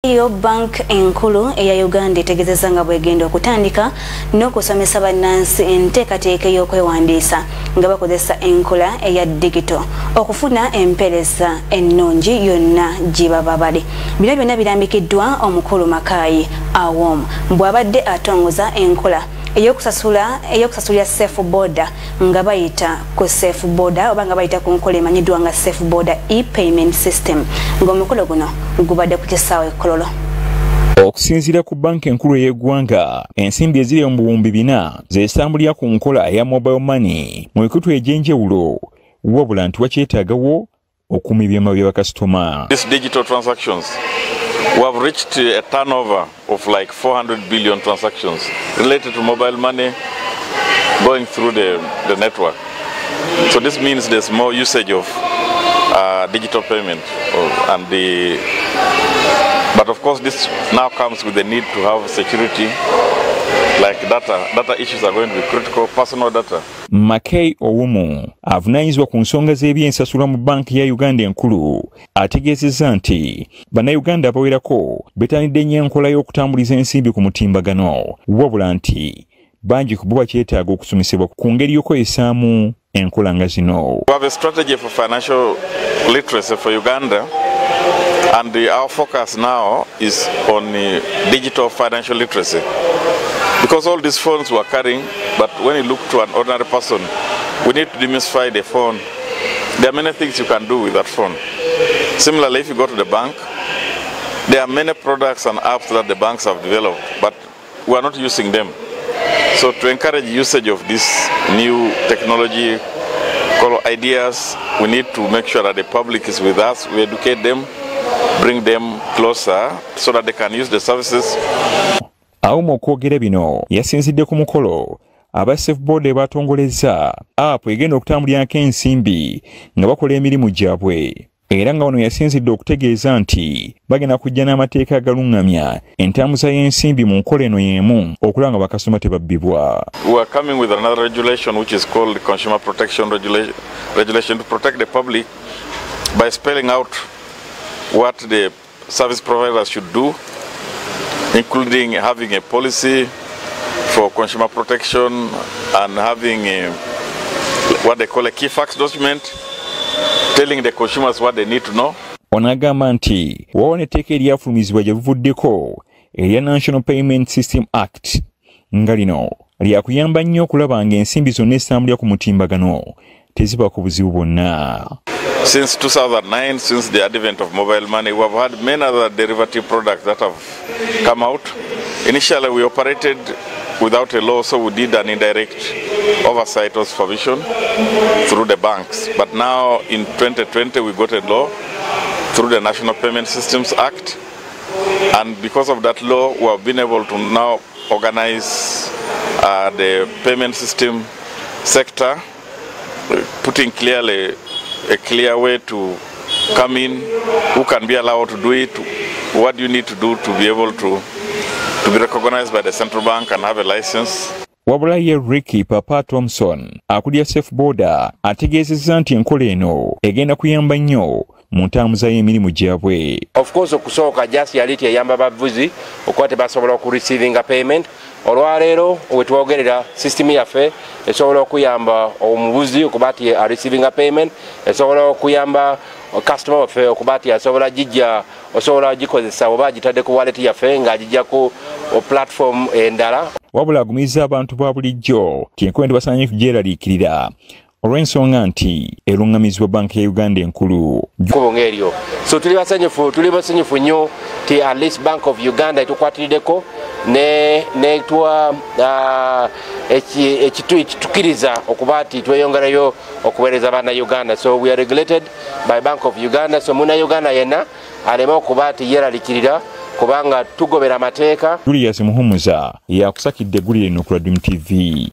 Iyo bank enkulu eya Uganda etegezeza nga bwegenda okutandika n'okusomesa bannansi enteekateeka y'okwewandiisa nga bakozesa enkola eya digital okufuna empeereza ennungi yonna gye baba bali. Bino byonna birambikiddwa omukulu Makayi Awom bw'abadde atongoza enkola eyokusasulira safe border nga bayita ku safe border oba nga bayita ku nkola emanyiddwa nga safe border e-payment system ng'omukolo guno gubadde ku kisaawe Kololo. Okusinziira ku banki enkulu y'eggwanga, ensimbi eziri mu buwumbi 4 zeesambulira ku nkola eya mobile money mu mikutu egy'enjawulo wabula nti wakyetaagawo okuuma ebyama by'abakasitoma. These digital transactions, we have reached a turnover of like 400 billion transactions related to mobile money going through the network. So this means there's more usage of digital payment but of course this now comes with the need to have security, like data issues are going to be critical, personal data. Makayi Awom avunaanyizibwa ku nsonga z'ebyensasula mu banki ya Uganda enkulu ategeezezza nti bannayuganda abawerako bettanidde nnyo enkola y'okutambuliza ensimbi ku mutimbagano wabula nti bangi ku bo bakyetaaga okusomesebwa ku ngeri y'okweyisaamu enkola nga zino. We have a strategy for financial literacy for Uganda, and our focus now is on digital financial literacy. Because all these phones we're carrying, but when you look to an ordinary person, we need to demystify the phone. There are many things you can do with that phone. Similarly, if you go to the bank, there are many products and apps that the banks have developed, but we are not using them. So to encourage usage of this new technology, ideas, we need to make sure that the public is with us, we educate them, bring them closer so that they can use the services. Awom okwogera bino yasinzidde ku mukolo aba safe border batongolezza app egenda okutambulirako ensimbi nga bakola emirimu gyabwe. Era nga wano yasinzidde okutegeeza nti bagenda kujja n'amateeka agalungamya entambuza y'ensimbi mu nkola eno y'emu okulaba nga bakasitoma tebabbibwa. We are coming with another regulation which is called the Consumer Protection Regulation to protect the public by spelling out what the service providers should do, including having a policy for consumer protection and having what they call a key facts document, telling the consumers what they need to know. Onagamba nti wawo n'etteeka eryafulumizibwa gye buvuddeko erya National Payment System Act nga lino lyakuyamba nnyo okulaba ng'ensimbi zonna ezitambulira ku mutimbagano teziba ku buzibu bwonna. Since 2009, since the advent of mobile money, we have had many other derivative products that have come out. Initially, we operated without a law, so we did an indirect oversight or supervision through the banks. But now, in 2020, we got a law through the National Payment Systems Act. And because of that law, we have been able to now organize the payment system sector, putting clearly a clear way to come in, who can be allowed to do it, what you need to do to be able to be recognized by the central bank and have a license. Wabula ye Ricky Papa Thompson akulira safe border ategeezezza nti enkola eno egenda kuyamba nnyo mu ntambuza y'emirimu gyabwe. Of course okusooka just yaliti eyamba bavuzi okuba tebasobola okureceiving payment. Olwaleero wetwogerera system yaffe esobola okuyamba omubuzi okuba ati receiving payment, esobola okuyamba customer waffe okuba ati asobola gijja osobola gikozesa oba gitadde ku wallet yaffe nga gijja ku platform endala. Wabula agumiza abantu ba bulijjo ti enkola basaanye kugyeraliikirira olw'ensonga nti erungamizibwa banki ya Uganda enkulu. Kubongeryo. So tuli basanyufu nnyo ti at least Bank of Uganda etukwatiriddeko ne tuwa ekitukiriza okuba ati tweyongerayo okuweereza bana Uganda. So we are regulated by Bank of Uganda. So muna Uganda yenna aleme okuba ati yeralikirira kubanga tugobera amateeka. Julius Muhumuza yakusakidde eggulire lino ku Radio TV.